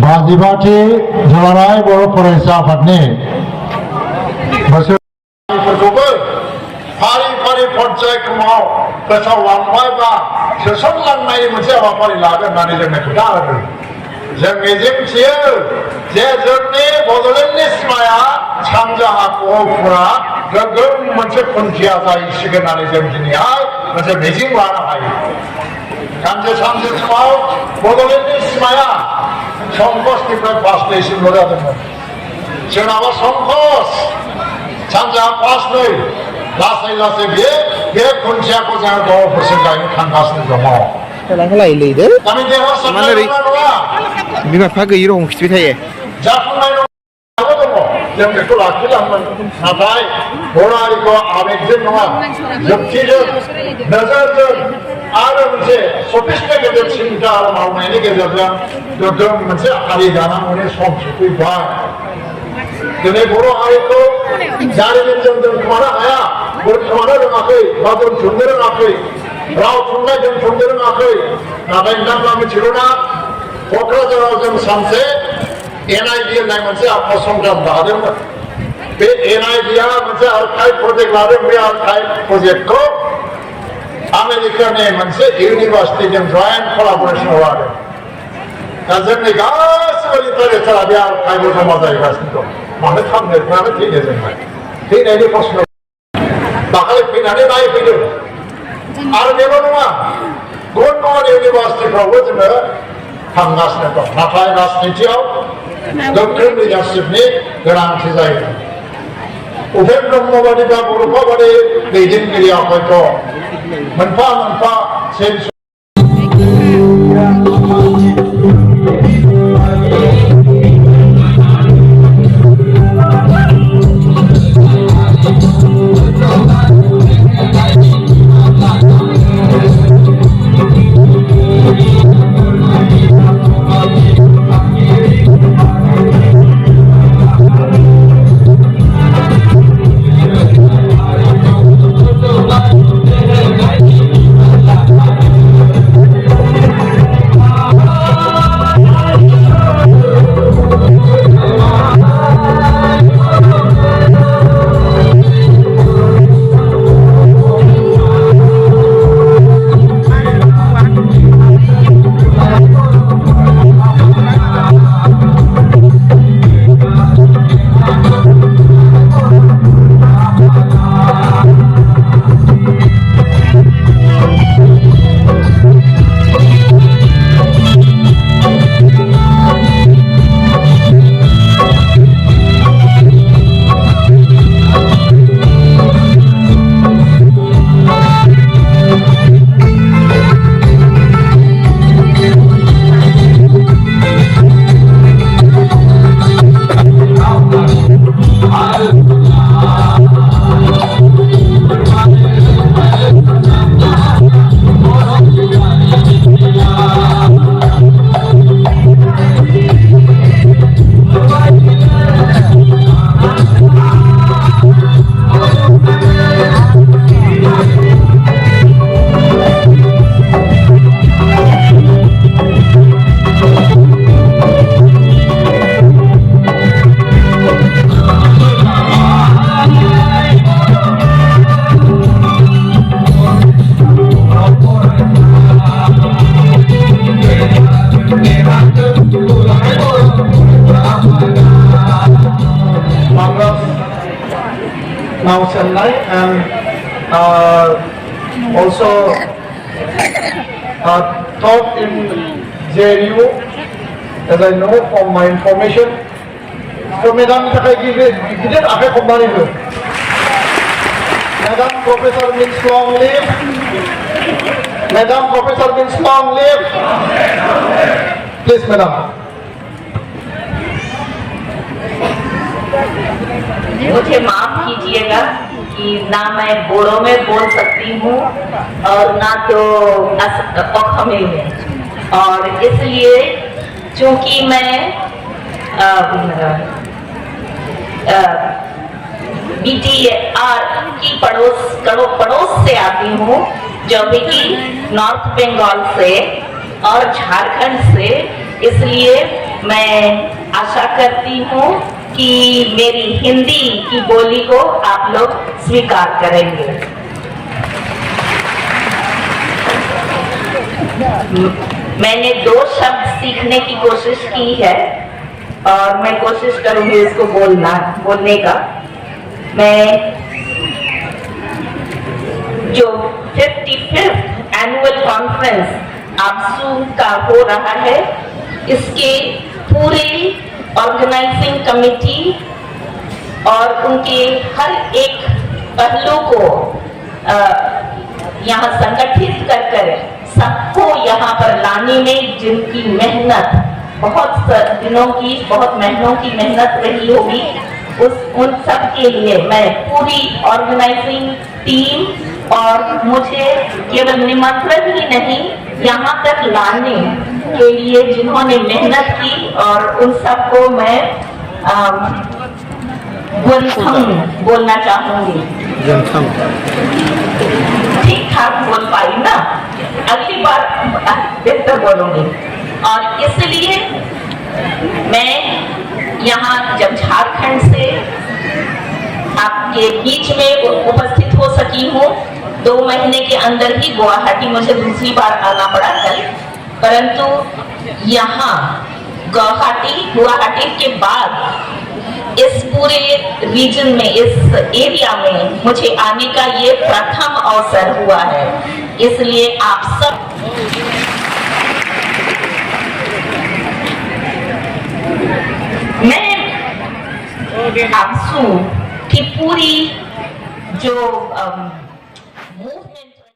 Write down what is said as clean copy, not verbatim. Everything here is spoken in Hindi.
बाजिबाथि दुलाराय बर' फरायसा आफादनि बोसोरफोरखौबो फारि फारि पर्यायक्रमाव फोसावलांबाय बा सोसनलांनाय मोनसे हाबाफारि लागोन होननानै जोंनो खोथा होदों। जों मिजिंथियो जे जोंनि बड'लेण्डनि सिमाया सानजाहा गहपुरा गोग्गोम मोनसे खुन्थिया जाहैसिगोन होननानै जों दिनैहाय मोनसे मिजिं लानो हायो। सानसे समाव बड'लेण्डनि सिमाया संकसनिफ्राय बास्टैसिमल' जादोंमोन। सोनाबा संकस, सानजाहा बास्टै, लासै लासै बे खुन्थियाखौ जोङो गहपुरसिम गायनो थांगासिनो दङ। गामि देरहासारनाय नङा बिमा बिफा गैयि रखम खिथिबाय थायो। जाफुंनाय दङ, जों बेखौ लाखिलांगोन। नाथाय बर' हारिखौ आबेगजों नङा, जुक्तिजों, नोजोरजों आरो मोनसे सफिस्टिकेटेड सिन्था मावनायनि गेजेरजों गोग्गोम मोनसे हारि दानांगौनि सम सफैबाय। दिनै बर' हारिखौ जारिमिनजों दोनखोमानो हाया, दोनखोमानो रोङाखै बा दोनथुमनो रोङाखै, राव थुनलाइ दोनथुमनो रोङाखै। नाथाय नोंथांमोना मिथिगौना, क'क्राझाराव जों सानसे NID होननाय मोनसे फसंथान दादोंमोन। बे NID-आ मोनसे आर्काइभ प्रजेक्ट लादों। बे आर्काइभ प्रजेक्टखौ आमेरिकानि मोनसे इउनिभार्सिटिजों जयेन्ट कलाबरेसनाव लादों। दा जोंनि गासिबो लिटारेचारा बे आर्काइभआव जमा जाहैगासिनो दं। मानो खालामनो मानो थैनो जोंलाय? थैनायनि प्रश्न दाखालि फैनानै नायफैदों। आरो बेल' नङा, गुबुन गुबुन इउनिभार्सिटिफ्रावबो जोङो थांगासिनो दं। नाथाय राजनितियाव गोख्रों लिडारशिपनि गोनांथि जायो। उपेन ब्रह्म बादि बा बड'फा बादि दैदेनगिरिया हयथ' मोनफा मोनफा now Chennai and also taught in JNU, as I know from my information. So, Madam, Madam Professor means long live. Madam Professor means long live. Please, Madam. मुझे माफ कीजिएगा कि ना मैं बोड़ो में बोल सकती हूँ और ना तो अखमिल में, और इसलिए चूंकि मैं BTR की पड़ोस से आती हूँ, जो भी कि नॉर्थ बंगाल से और झारखंड से इसलिए मैं आशा करती हूँ कि मेरी हिंदी की बोली को आप लोग स्वीकार करेंगे। मैंने 2 शब्द सीखने की कोशिश की है और मैं कोशिश करूंगी इसको बोलने का। मैं जो 55th एनुअल कॉन्फ्रेंस आबसू का हो रहा है, इसके पूरे ऑर्गेनाइजिंग कमेटी और उनके हर एक पहलू को यहाँ संगठित कर सबको यहाँ पर लाने में जिनकी मेहनत बहुत दिनों की, बहुत महीनों की मेहनत रही होगी, उन सब के लिए मैं पूरी ऑर्गेनाइजिंग टीम और मुझे केवल निमंत्रण ही नहीं, यहाँ तक लाने के लिए जिन्होंने मेहनत की, और उन सबको मैं बोलना चाहूंगी। ठीक ठाक बोल पाई ना, अगली बार बेहतर बोलूंगी। और इसलिए मैं यहाँ जब झारखंड से आपके बीच में उपस्थित हो सकी हूँ, 2 महीने के अंदर ही गुवाहाटी मुझे दूसरी बार आना पड़ा कल, परंतु यहाँ गुवाहाटी के बाद इस पूरे रीजन में, इस एरिया में मुझे आने का ये प्रथम अवसर हुआ है। इसलिए आप सब मैं आबसू की पूरी जो